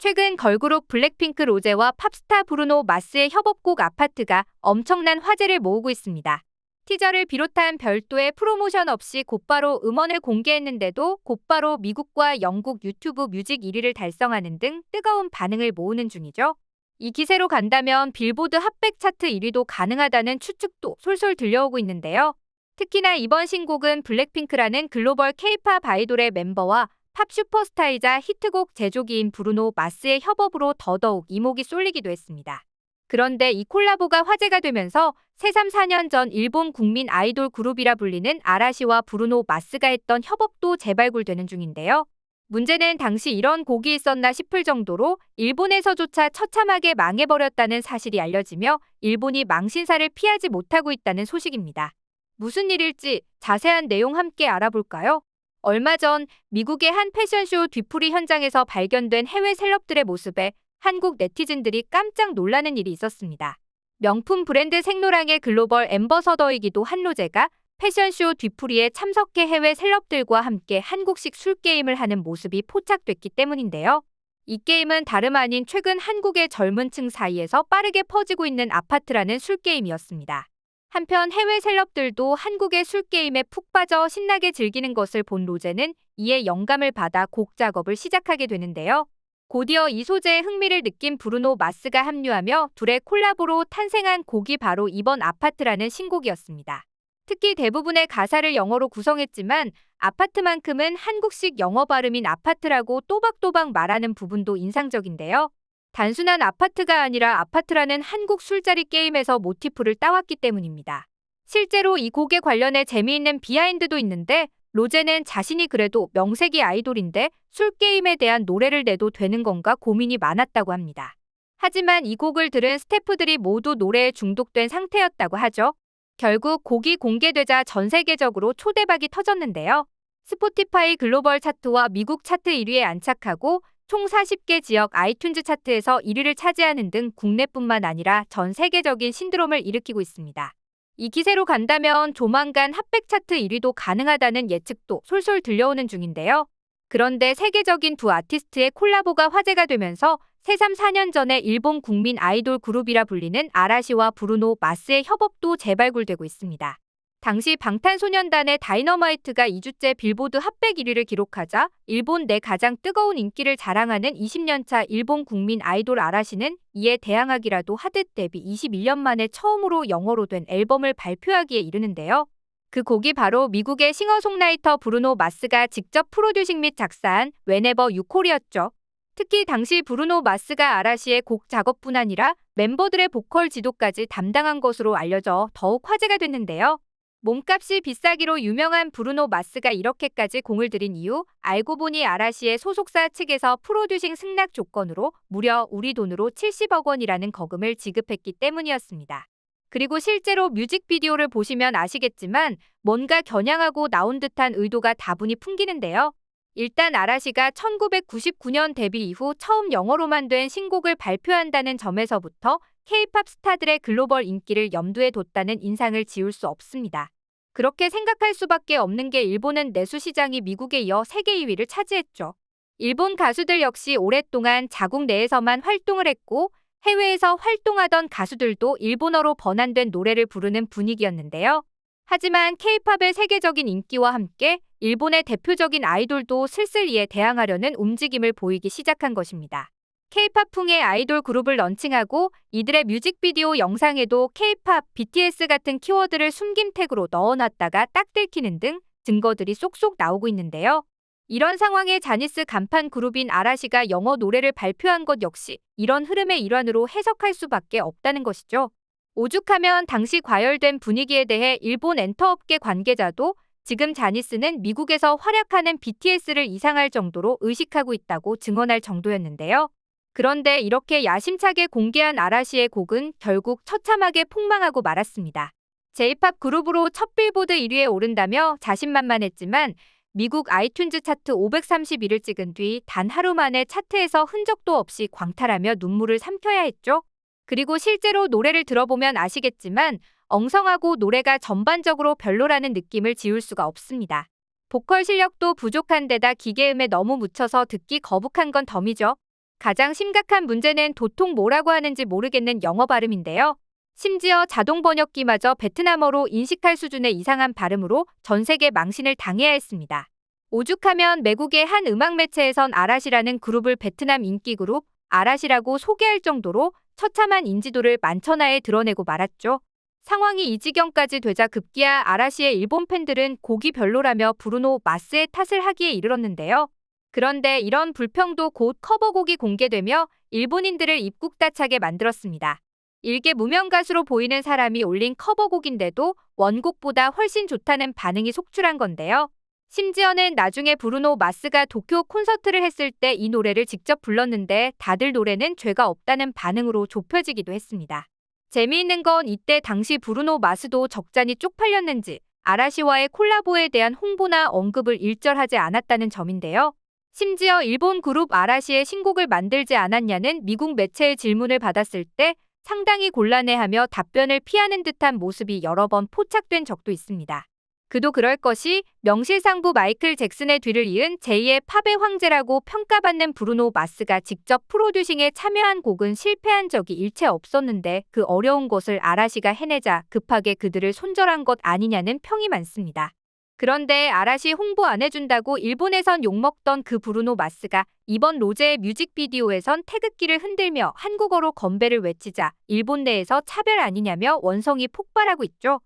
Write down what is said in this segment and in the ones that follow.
최근 걸그룹 블랙핑크 로제와 팝스타 브루노 마스의 협업곡 아파트가 엄청난 화제를 모으고 있습니다. 티저를 비롯한 별도의 프로모션 없이 곧바로 음원을 공개했는데도 곧바로 미국과 영국 유튜브 뮤직 1위를 달성하는 등 뜨거운 반응을 모으는 중이죠. 이 기세로 간다면 빌보드 핫백 차트 1위도 가능하다는 추측도 솔솔 들려오고 있는데요. 특히나 이번 신곡은 블랙핑크라는 글로벌 K-팝 아이돌의 멤버와 팝 슈퍼스타이자 히트곡 제조기인 브루노 마스의 협업으로 더더욱 이목이 쏠리기도 했습니다. 그런데 이 콜라보가 화제가 되면서 새삼 4년 전 일본 국민 아이돌 그룹이라 불리는 아라시와 브루노 마스가 했던 협업도 재발굴되는 중인데요. 문제는 당시 이런 곡이 있었나 싶을 정도로 일본에서조차 처참하게 망해버렸다는 사실이 알려지며 일본이 망신사를 피하지 못하고 있다는 소식입니다. 무슨 일일지 자세한 내용 함께 알아볼까요? 얼마 전 미국의 한 패션쇼 뒤풀이 현장에서 발견된 해외 셀럽들의 모습에 한국 네티즌들이 깜짝 놀라는 일이 있었습니다. 명품 브랜드 생로랑의 글로벌 앰버서더이기도 한 로제가 패션쇼 뒤풀이에 참석해 해외 셀럽들과 함께 한국식 술게임을 하는 모습이 포착됐기 때문인데요. 이 게임은 다름 아닌 최근 한국의 젊은 층 사이에서 빠르게 퍼지고 있는 아파트라는 술게임이었습니다. 한편 해외 셀럽들도 한국의 술게임에 푹 빠져 신나게 즐기는 것을 본 로제는 이에 영감을 받아 곡 작업을 시작하게 되는데요. 곧이어 이 소재에 흥미를 느낀 브루노 마스가 합류하며 둘의 콜라보로 탄생한 곡이 바로 이번 아파트라는 신곡이었습니다. 특히 대부분의 가사를 영어로 구성했지만 아파트만큼은 한국식 영어 발음인 아파트라고 또박또박 말하는 부분도 인상적인데요. 단순한 아파트가 아니라 아파트라는 한국 술자리 게임에서 모티프를 따왔기 때문입니다. 실제로 이 곡에 관련해 재미있는 비하인드도 있는데 로제는 자신이 그래도 명색이 아이돌인데 술게임에 대한 노래를 내도 되는 건가 고민이 많았다고 합니다. 하지만 이 곡을 들은 스태프들이 모두 노래에 중독된 상태였다고 하죠. 결국 곡이 공개되자 전 세계적으로 초대박이 터졌는데요. 스포티파이 글로벌 차트와 미국 차트 1위에 안착하고 총 40개 지역 아이튠즈 차트에서 1위를 차지하는 등 국내뿐만 아니라 전 세계적인 신드롬을 일으키고 있습니다. 이 기세로 간다면 조만간 핫백 차트 1위도 가능하다는 예측도 솔솔 들려오는 중인데요. 그런데 세계적인 두 아티스트의 콜라보가 화제가 되면서 새삼 4년 전에 일본 국민 아이돌 그룹이라 불리는 아라시와 브루노 마스의 협업도 재발굴되고 있습니다. 당시 방탄소년단의 다이너마이트가 2주째 빌보드 핫백 1위를 기록하자 일본 내 가장 뜨거운 인기를 자랑하는 20년차 일본 국민 아이돌 아라시는 이에 대항하기라도 하듯 데뷔 21년 만에 처음으로 영어로 된 앨범을 발표하기에 이르는데요. 그 곡이 바로 미국의 싱어송라이터 브루노 마스가 직접 프로듀싱 및 작사한 Whenever You Call이었죠. 특히 당시 브루노 마스가 아라시의 곡 작업뿐 아니라 멤버들의 보컬 지도까지 담당한 것으로 알려져 더욱 화제가 됐는데요. 몸값이 비싸기로 유명한 브루노 마스가 이렇게까지 공을 들인 이유, 알고 보니 아라시의 소속사 측에서 프로듀싱 승낙 조건으로 무려 우리 돈으로 70억 원이라는 거금을 지급했기 때문이었습니다. 그리고 실제로 뮤직비디오를 보시면 아시겠지만 뭔가 겨냥하고 나온 듯한 의도가 다분히 풍기는데요. 일단 아라시가 1999년 데뷔 이후 처음 영어로만 된 신곡을 발표한다는 점에서부터 K-팝 스타들의 글로벌 인기를 염두에 뒀다는 인상을 지울 수 없습니다. 그렇게 생각할 수밖에 없는 게 일본은 내수 시장이 미국에 이어 세계 2위를 차지했죠. 일본 가수들 역시 오랫동안 자국 내에서만 활동을 했고 해외에서 활동하던 가수들도 일본어로 번안된 노래를 부르는 분위기였는데요. 하지만 K-팝의 세계적인 인기와 함께 일본의 대표적인 아이돌도 슬슬 이에 대항하려는 움직임을 보이기 시작한 것입니다. K-팝풍의 아이돌 그룹을 런칭하고 이들의 뮤직비디오 영상에도 K-팝, BTS 같은 키워드를 숨김 태그로 넣어놨다가 딱 들키는 등 증거들이 쏙쏙 나오고 있는데요. 이런 상황에 자니스 간판 그룹인 아라시가 영어 노래를 발표한 것 역시 이런 흐름의 일환으로 해석할 수밖에 없다는 것이죠. 오죽하면 당시 과열된 분위기에 대해 일본 엔터업계 관계자도 지금 자니스는 미국에서 활약하는 BTS를 이상할 정도로 의식하고 있다고 증언할 정도였는데요. 그런데 이렇게 야심차게 공개한 아라시의 곡은 결국 처참하게 폭망하고 말았습니다. J-팝 그룹으로 첫 빌보드 1위에 오른다며 자신만만했지만 미국 아이튠즈 차트 531을 찍은 뒤 단 하루 만에 차트에서 흔적도 없이 광탈하며 눈물을 삼켜야 했죠. 그리고 실제로 노래를 들어보면 아시겠지만 엉성하고 노래가 전반적으로 별로라는 느낌을 지울 수가 없습니다. 보컬 실력도 부족한 데다 기계음에 너무 묻혀서 듣기 거북한 건 덤이죠. 가장 심각한 문제는 도통 뭐라고 하는지 모르겠는 영어 발음인데요. 심지어 자동 번역기마저 베트남어로 인식할 수준의 이상한 발음으로 전 세계 망신을 당해야 했습니다. 오죽하면 매국의 한 음악 매체에선 아라시라는 그룹을 베트남 인기 그룹 아라시라고 소개할 정도로 처참한 인지도를 만천하에 드러내고 말았죠. 상황이 이 지경까지 되자 급기야 아라시의 일본 팬들은 곡이 별로라며 브루노 마스의 탓을 하기에 이르렀는데요. 그런데 이런 불평도 곧 커버곡이 공개되며 일본인들을 입국다차게 만들었습니다. 일개 무명 가수로 보이는 사람이 올린 커버곡인데도 원곡보다 훨씬 좋다는 반응이 속출한 건데요. 심지어는 나중에 브루노 마스가 도쿄 콘서트를 했을 때 이 노래를 직접 불렀는데 다들 노래는 죄가 없다는 반응으로 좁혀지기도 했습니다. 재미있는 건 이때 당시 브루노 마스도 적잖이 쪽팔렸는지 아라시와의 콜라보에 대한 홍보나 언급을 일절하지 않았다는 점인데요. 심지어 일본 그룹 아라시의 신곡을 만들지 않았냐는 미국 매체의 질문을 받았을 때 상당히 곤란해하며 답변을 피하는 듯한 모습이 여러 번 포착된 적도 있습니다. 그도 그럴 것이 명실상부 마이클 잭슨의 뒤를 이은 제2의 팝의 황제라고 평가받는 브루노 마스가 직접 프로듀싱에 참여한 곡은 실패한 적이 일체 없었는데 그 어려운 것을 아라시가 해내자 급하게 그들을 손절한 것 아니냐는 평이 많습니다. 그런데 아라시 홍보 안 해준다고 일본에선 욕먹던 그 브루노 마스가 이번 로제의 뮤직비디오에선 태극기를 흔들며 한국어로 건배를 외치자 일본 내에서 차별 아니냐며 원성이 폭발하고 있죠.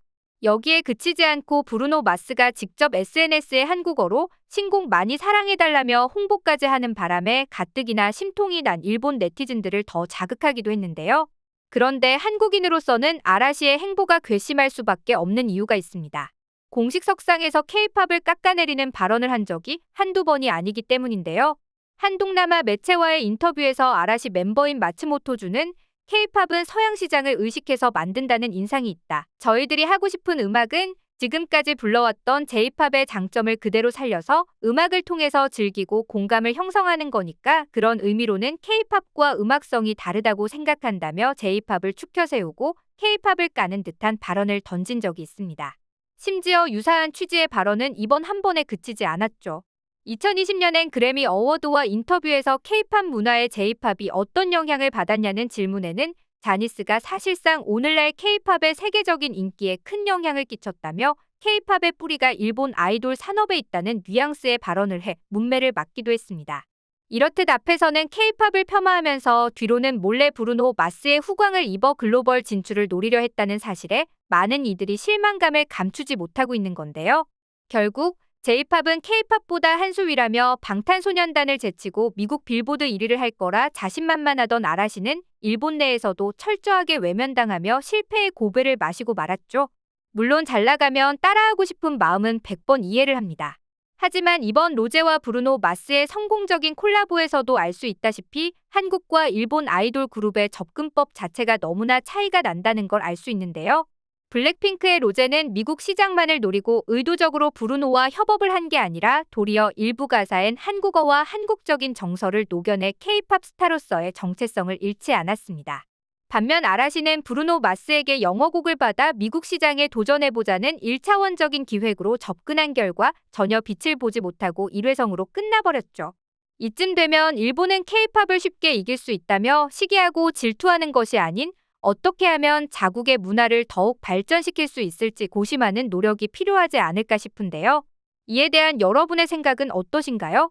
여기에 그치지 않고 브루노 마스가 직접 SNS에 한국어로 신곡 많이 사랑해달라며 홍보까지 하는 바람에 가뜩이나 심통이 난 일본 네티즌들을 더 자극하기도 했는데요. 그런데 한국인으로서는 아라시의 행보가 괘씸할 수밖에 없는 이유가 있습니다. 공식 석상에서 K-팝을 깎아내리는 발언을 한 적이 한두 번이 아니기 때문인데요. 한 동남아 매체와의 인터뷰에서 아라시 멤버인 마츠모토주는 K-팝은 서양 시장을 의식해서 만든다는 인상이 있다. 저희들이 하고 싶은 음악은 지금까지 불러왔던 J-팝의 장점을 그대로 살려서 음악을 통해서 즐기고 공감을 형성하는 거니까 그런 의미로는 K-팝과 음악성이 다르다고 생각한다며 J-팝을 추켜 세우고 K-팝을 까는 듯한 발언을 던진 적이 있습니다. 심지어 유사한 취지의 발언은 이번 한 번에 그치지 않았죠. 2020년엔 그래미 어워드와 인터뷰에서 K-팝 문화에 J-팝이 어떤 영향을 받았냐는 질문에는 자니스가 사실상 오늘날 K-팝의 세계적인 인기에 큰 영향을 끼쳤다며 K-팝의 뿌리가 일본 아이돌 산업에 있다는 뉘앙스의 발언을 해 문매를 맞기도 했습니다. 이렇듯 앞에서는 K-팝을 폄하하면서 뒤로는 몰래 브루노 마스의 후광을 입어 글로벌 진출을 노리려 했다는 사실에 많은 이들이 실망감을 감추지 못하고 있는 건데요. 결국 J-팝은 K-팝보다 한 수 위라며 방탄소년단을 제치고 미국 빌보드 1위를 할 거라 자신만만하던 아라시는 일본 내에서도 철저하게 외면당하며 실패의 고배를 마시고 말았죠. 물론 잘 나가면 따라하고 싶은 마음은 100번 이해를 합니다. 하지만 이번 로제와 브루노 마스의 성공적인 콜라보에서도 알 수 있다시피 한국과 일본 아이돌 그룹의 접근법 자체가 너무나 차이가 난다는 걸 알 수 있는데요. 블랙핑크의 로제는 미국 시장만을 노리고 의도적으로 브루노와 협업을 한 게 아니라 도리어 일부 가사엔 한국어와 한국적인 정서를 녹여내 K-팝 스타로서의 정체성을 잃지 않았습니다. 반면 아라시는 브루노 마스에게 영어곡을 받아 미국 시장에 도전해보자는 1차원적인 기획으로 접근한 결과 전혀 빛을 보지 못하고 일회성으로 끝나버렸죠. 이쯤 되면 일본은 K-팝을 쉽게 이길 수 있다며 시기하고 질투하는 것이 아닌 어떻게 하면 자국의 문화를 더욱 발전시킬 수 있을지 고심하는 노력이 필요하지 않을까 싶은데요. 이에 대한 여러분의 생각은 어떠신가요?